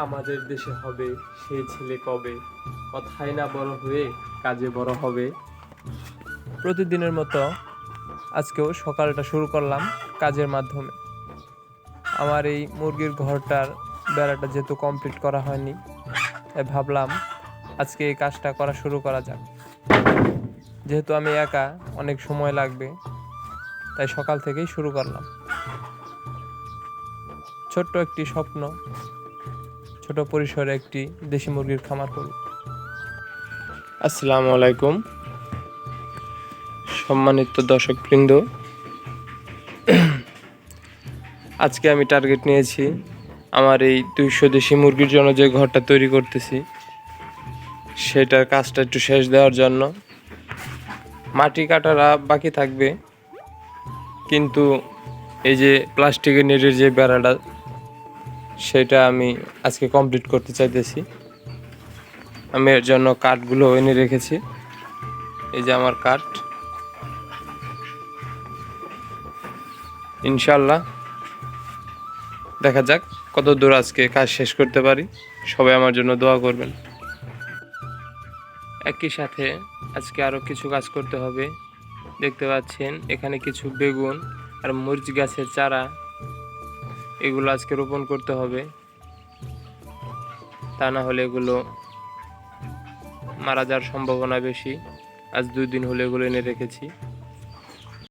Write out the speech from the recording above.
আমাদের দেশে হবে সেই ছেলে কবে, কথায় না বড় হয়ে কাজে বড় হবে। প্রতিদিনের মতো আজকেও সকালটা শুরু করলাম কাজের মাধ্যমে। আমার এই মুরগির ঘরটার বেড়াটা যেহেতু কমপ্লিট করা হয়নি, তাই ভাবলাম আজকে এই কাজটা করা শুরু করা যাক। যেহেতু আমি একা, অনেক সময় লাগবে, তাই সকাল থেকেই শুরু করলাম। ছোট্ট একটি স্বপ্ন, ছোট পরিসরে একটি দেশি মুরগির খামার করব। আসসালামু আলাইকুম সম্মানিত দর্শকবৃন্দ, আজকে আমি টার্গেট নিয়েছি আমার এই 200 দেশি মুরগির জন্য যে ঘরটা তৈরি করতেছি সেটার কাজটা একটু শেষ দেওয়ার জন্য। মাটি কাটারা বাকি থাকবে, কিন্তু এই যে প্লাস্টিকের নেটের যে বেড়াটা সেটা আমি আজকে কমপ্লিট করতে চাইতেছি। আমি এর জন্য কাঠগুলো এনে রেখেছি। এই যে আমার কাঠ, ইনশাল্লাহ দেখা যাক কত দূর আজকে কাজ শেষ করতে পারি। সবাই আমার জন্য দোয়া করবেন। একই সাথে আজকে আরও কিছু কাজ করতে হবে। দেখতে পাচ্ছেন এখানে কিছু বেগুন আর মরিচ গাছের চারা, এগুলো আজকে রোপণ করতে হবে, তা না হলে এগুলো মারা যাওয়ার সম্ভাবনা বেশি। আজ 2 দিন হলে এগুলো এনে রেখেছি।